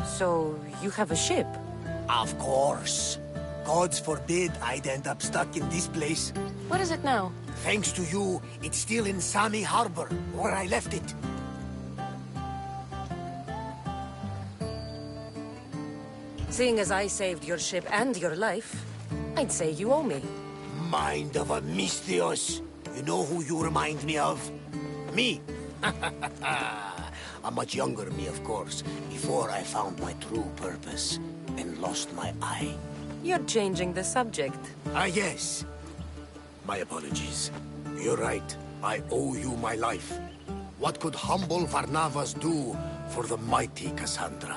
So, you have a ship? Of course. Gods forbid I'd end up stuck in this place. Where is it now? Thanks to you, it's still in Sami Harbor, where I left it. Seeing as I saved your ship and your life, I'd say you owe me. Mind of a Misthios. You know who you remind me of? Me. A much younger me, of course, before I found my true purpose and lost my eye. You're changing the subject. Ah, yes. My apologies. You're right. I owe you my life. What could humble Varnavas do for the mighty Cassandra?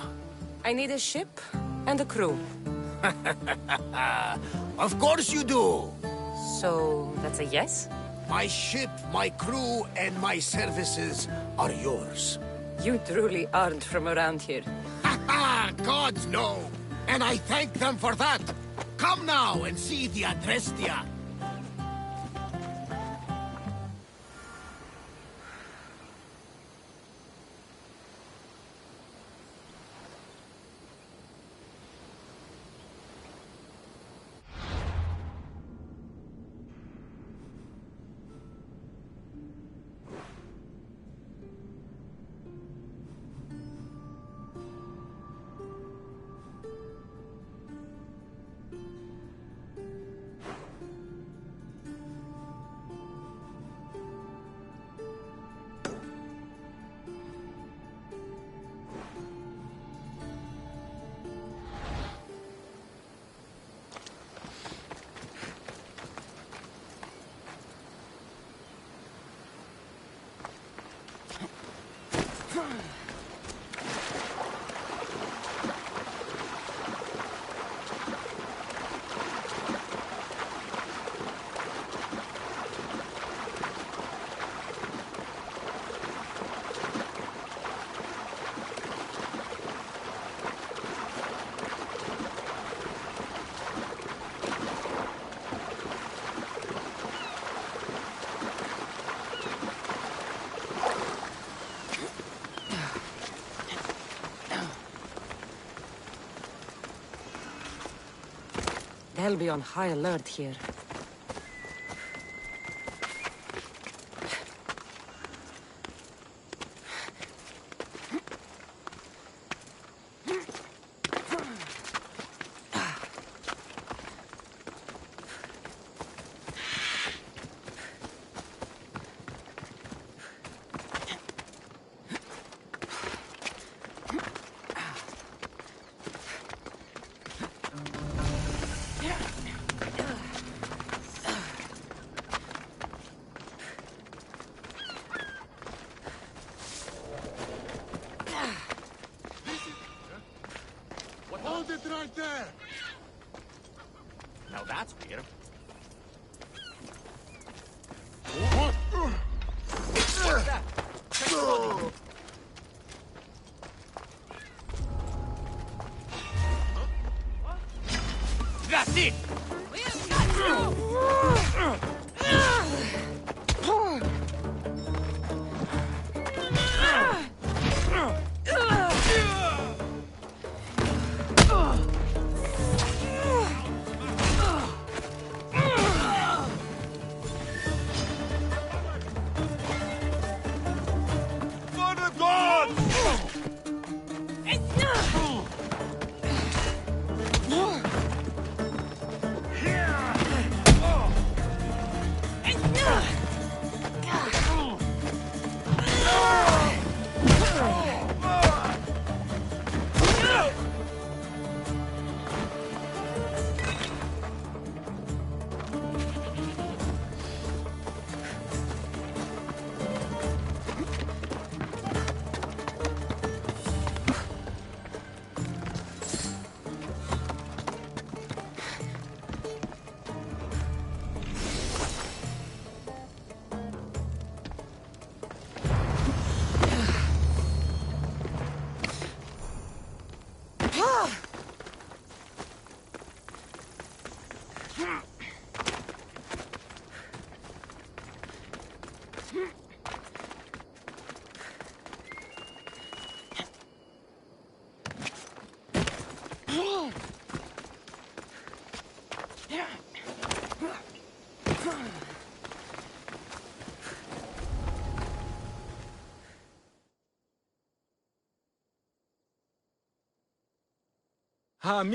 I need a ship and a crew. Of course you do! So, that's a yes? My ship, my crew, and my services are yours. You truly aren't from around here. Ha ha! Gods know! And I thank them for that! Come now and see the Adrestia! They'll be on high alert here. Hold it right there! Now that's weird. What's that? That's it!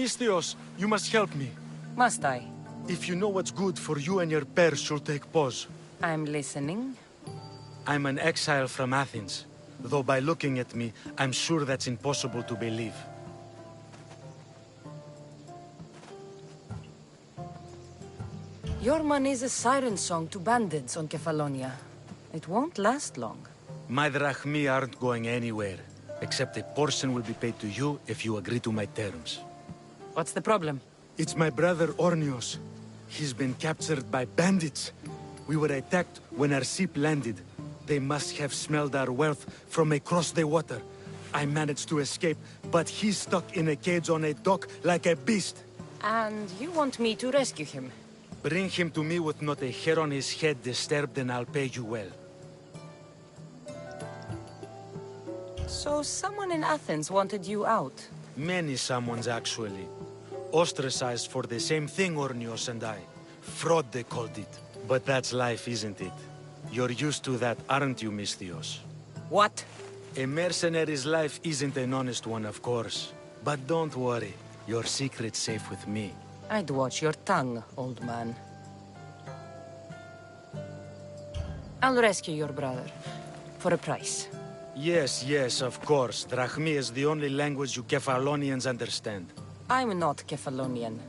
Misthios, you must help me. Must I? If you know what's good for you and your pairs, you'll take pause. I'm listening. I'm an exile from Athens. Though by looking at me, I'm sure that's impossible to believe. Your money is a siren song to bandits on Kefalonia. It won't last long. My drachmi aren't going anywhere, except a portion will be paid to you if you agree to my terms. What's the problem? It's my brother Ornios. He's been captured by bandits. We were attacked when our ship landed. They must have smelled our wealth from across the water. I managed to escape, but he's stuck in a cage on a dock like a beast. And you want me to rescue him? Bring him to me with not a hair on his head disturbed and I'll pay you well. So someone in Athens wanted you out? Many someones, actually. Ostracized for the same thing, Ornios and I. Fraud, they called it. But that's life, isn't it? You're used to that, aren't you, Misthios? What? A mercenary's life isn't an honest one, of course. But don't worry. Your secret's safe with me. I'd watch your tongue, old man. I'll rescue your brother. For a price. Yes, yes, of course. Drachmi is the only language you Kefalonians understand. I'm not Kefalonian.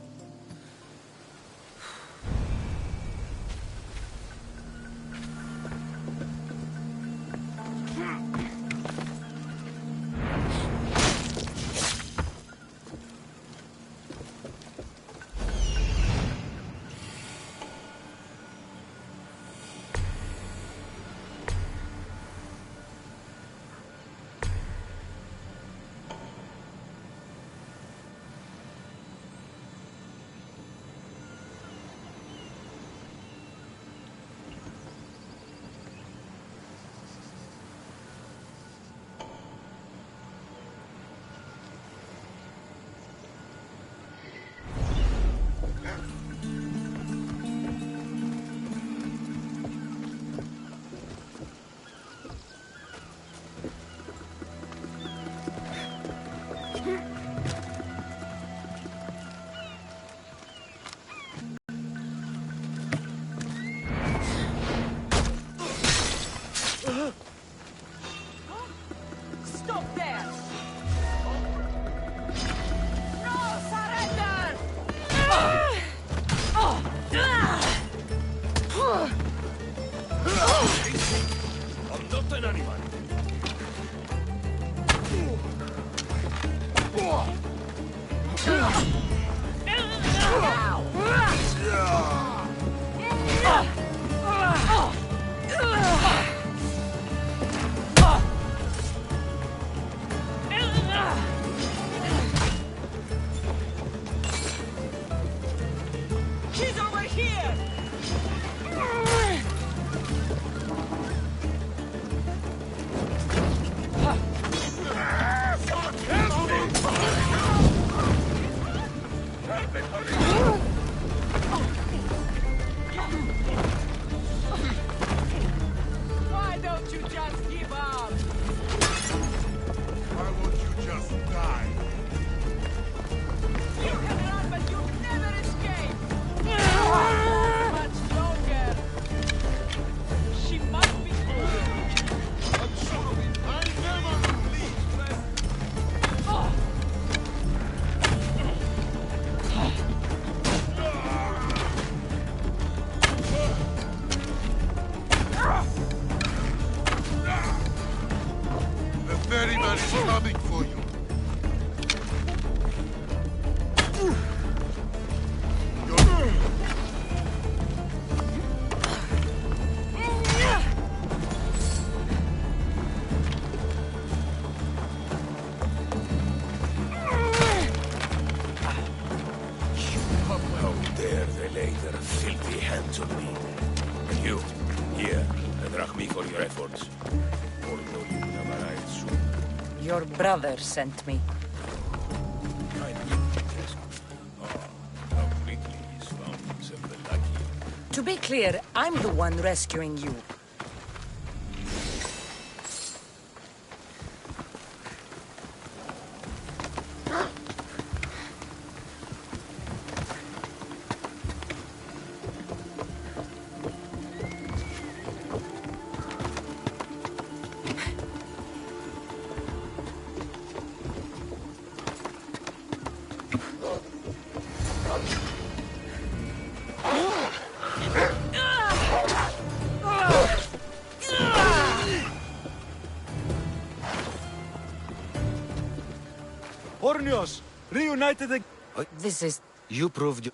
here! Why don't you just give up? Why won't you just die? You can run, but you'll never escape! Much longer! She must be... I'm sorry. I never leave. The ferryman is coming for you. How dare they lay their filthy hands on me? And you, here, a drachmi for your efforts. Although you would have arrived soon. Your brother sent me. I didn't ask. Oh, how quickly he's found himself a lucky. To be clear, I'm the one rescuing you. Ornios, reunited again. This is... You proved